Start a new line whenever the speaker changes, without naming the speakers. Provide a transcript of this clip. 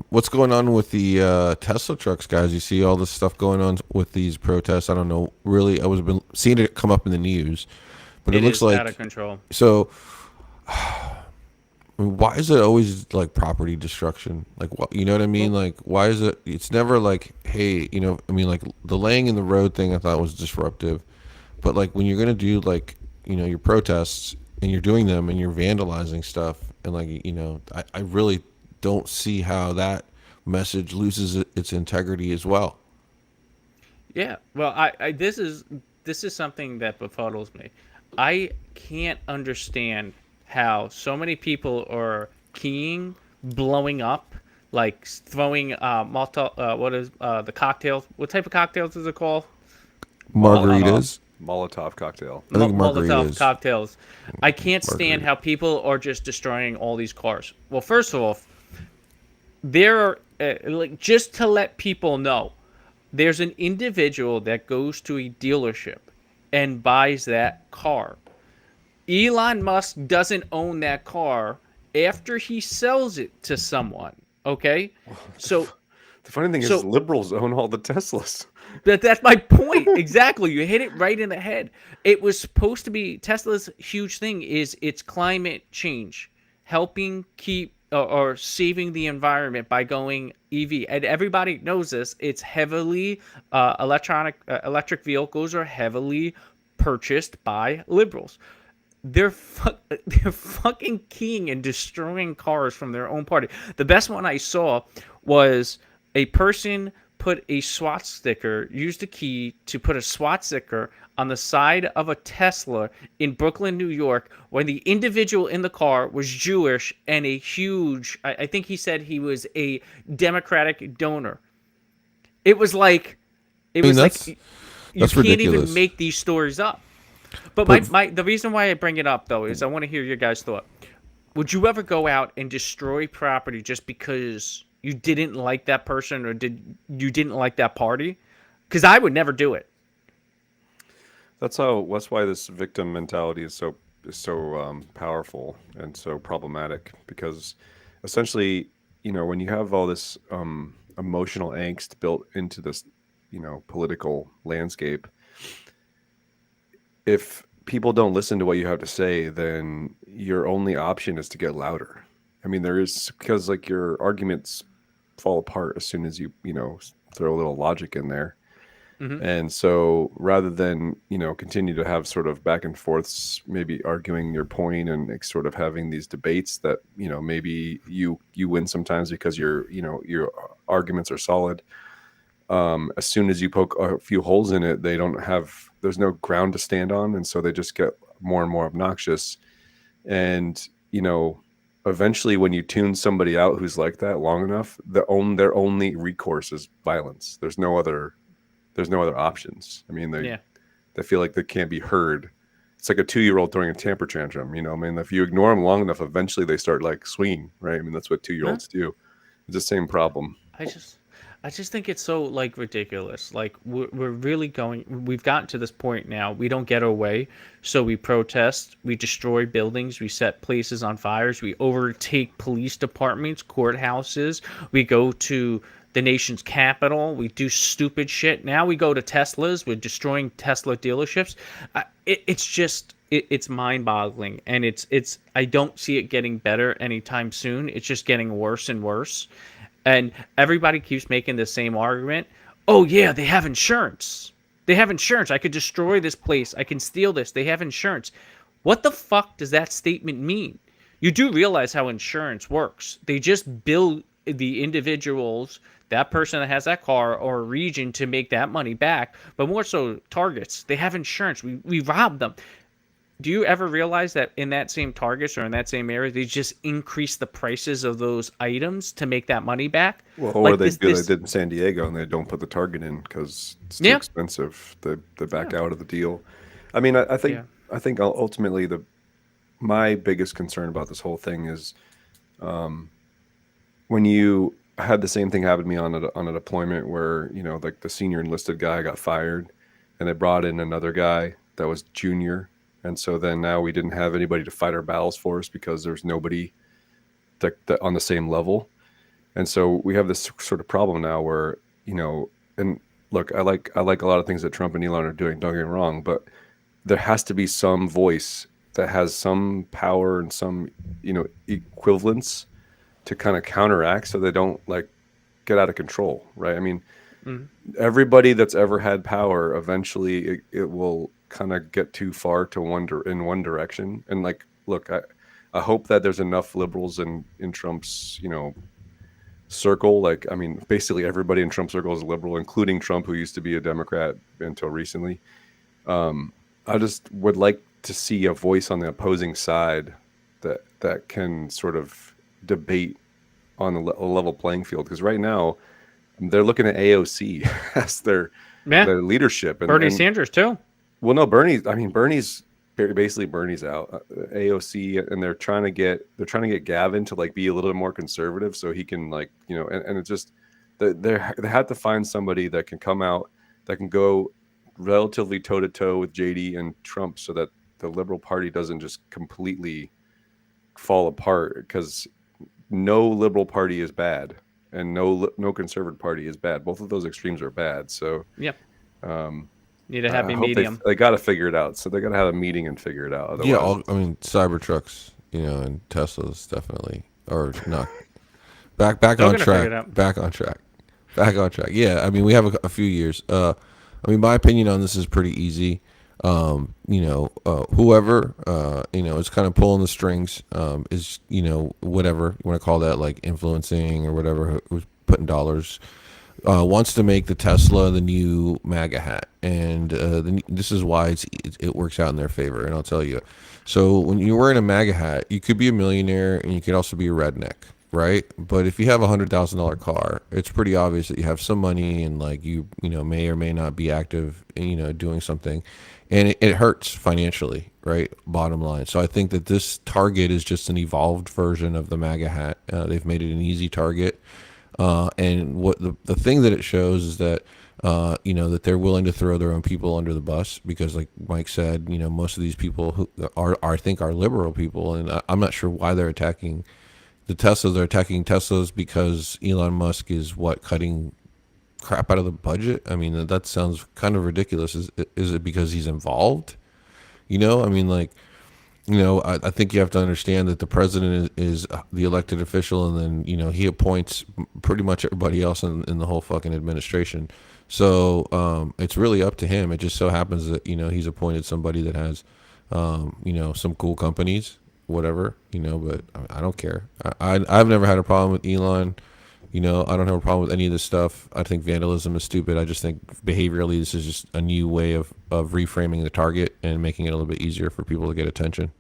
What's going on with the Tesla trucks, guys? You see all this stuff going on with these protests. I don't know. Really, I was been seeing it come up in the news, but it
It
looks
is out of
like
control.
so. Why is it always like property destruction? Like, what, you know what I mean?
Well,
Like, why is it? It's never like, hey, I mean, like the laying in the road thing. I thought was disruptive, but like when you're gonna do like, your protests and you're doing them and you're vandalizing stuff and like, I really don't see how that message loses its integrity as well.
yeah. Well, this is something that befuddles me. I can't understand how so many people are keying, blowing up, like throwing what is the cocktails? What type of cocktails is it called?
Molotov
Margaritas.
Molotov cocktail.
I think
Molotov
margaritas.
cocktails. I can't stand
Margarita.
how people are just destroying all these cars. Well, first of all, there are like just to let people know, there's an individual that goes to a dealership and buys that car. Elon Musk doesn't own that car after he sells it to someone. Okay, so
The funny thing is,
so
liberals own all the Teslas.
that's my point. Exactly. You hit it right in the head. It was supposed to be Tesla's huge thing is its climate change, helping keep or saving the environment by going EV. And everybody knows this. It's heavily electric vehicles are heavily purchased by liberals. They're fucking keying and destroying cars from their own party. The best one I saw was a person put a SWAT sticker, used a key to put a SWAT sticker on the side of a Tesla in Brooklyn, New York, when the individual in the car was Jewish and a huge, I think he said he was a Democratic donor. It was like, it
I mean,
was like
that's
you
that's
can't even
ridiculous.
make these stories up. But
But
the reason why I bring it up though is I want to hear your guys' thought. Would you ever go out and destroy property just because you didn't like that person or didn't like that party? Because I would never do it.
That's why this victim mentality is so powerful and so problematic because essentially, when you have all this emotional angst built into this, political landscape, if people don't listen to what you have to say, then your only option is to get louder. I mean, there is because like your arguments fall apart as soon as you throw a little logic in there.
Hmm.
And so rather than, continue to have sort of back and forths, maybe arguing your point and like, sort of having these debates that, maybe you win sometimes because your arguments are solid. As soon as you poke a few holes in it, there's no ground to stand on. And so they just get more and more obnoxious. And, eventually when you tune somebody out who's like that long enough, their only recourse is violence. There's no other options. I mean,
Yeah.
they feel like they can't be heard. It's like a 2-year-old throwing a temper tantrum. I mean, if you ignore them long enough, eventually they start like swinging, right? I mean, that's what 2 year
Huh?
olds do. It's the same problem.
I just I just think it's so like ridiculous. Like we're really going. We've gotten to this point now. We don't get our way, so we protest. We destroy buildings. We set places on fires. We overtake police departments, courthouses. We go to the nation's capital. We do stupid shit. Now we go to Teslas. We're destroying Tesla dealerships. It's just it's mind-boggling, and it's I don't see it getting better anytime soon. It's just getting worse and worse, and everybody keeps making the same argument. Oh yeah, they have insurance. They have insurance. I could destroy this place. I can steal this. They have insurance. What the fuck does that statement mean? You do realize how insurance works. They just bill the individuals, that person that has that car or a region to make that money back, but more so targets. They have insurance. We rob them. Do you ever realize that in that same targets or in that same area, they just increase the prices of those items to make that money back?
Well, what do
Like
they
this,
do? They
this,
did in San Diego, and they don't put the target in because it's too
yeah,
expensive. They back
yeah,
out of the deal. I mean, I think
yeah.
I think ultimately my biggest concern about this whole thing is when you had the same thing happen to me on a deployment where like the senior enlisted guy got fired, and they brought in another guy that was junior, and so then now we didn't have anybody to fight our battles for us because there's nobody that on the same level. And so we have this sort of problem now where, and look, I like a lot of things that Trump and Elon are doing, don't get me wrong, but there has to be some voice that has some power and some, equivalence to kind of counteract so they don't like get out of control, right? I mean,
Mhm.
everybody that's ever had power eventually it will kind of get too far to in one direction. And like, look, I hope that there's enough liberals in Trump's, circle. Like, I mean, basically everybody in Trump's circle is a liberal, including Trump, who used to be a Democrat until recently. I just would like to see a voice on the opposing side that can sort of debate on a level playing field. Because right now they're looking at AOC as
Yeah,
their leadership,
Bernie
and
Sanders too.
well, no, Bernie's basically Bernie's out, AOC, and they're trying to get Gavin to like be a little bit more conservative so he can like and it just they have to find somebody that can come out that can go relatively toe to toe with JD and Trump so that the Liberal Party doesn't just completely fall apart, because no Liberal Party is bad and no Conservative Party is bad. Both of those extremes are bad. So
Yep.
um,
Need a
I
happy
hope
medium.
they got to figure it out. So they got to have a meeting and figure it out.
Yeah,
Otherwise,
I mean, Cybertrucks, and Teslas definitely, or not. Back
They're
on
gonna figure
track.
it out.
Back on track. Back on track. Yeah, I mean, we have a few years. I mean, my opinion on this is pretty easy. Whoever is kind of pulling the strings, is whatever you want to call that, like influencing or whatever, who's putting dollars, wants to make the Tesla the new MAGA hat, and this is why it works out in their favor. And I'll tell you. So when you're wearing a MAGA hat, you could be a millionaire and you could also be a redneck, right? But if you have $100,000 car, it's pretty obvious that you have some money and like you may or may not be active, doing something, and it hurts financially, right? Bottom line. So I think that this target is just an evolved version of the MAGA hat. They've made it an easy target. And what the thing that it shows is that that they're willing to throw their own people under the bus, because like Mike said, most of these people who are I think are liberal people, and I'm not sure why they're attacking the Teslas. They're attacking Teslas because Elon Musk is cutting crap out of the budget. I mean, that sounds kind of ridiculous. Is it because he's involved? I mean, like, I think you have to understand that the president is the elected official, and then he appoints pretty much everybody else in the whole fucking administration. So it's really up to him. It just so happens that he's appointed somebody that has some cool companies, whatever. But I don't care. I've never had a problem with Elon. I don't have a problem with any of this stuff. I think vandalism is stupid. I just think behaviorally this is just a new way of reframing the target and making it a little bit easier for people to get attention.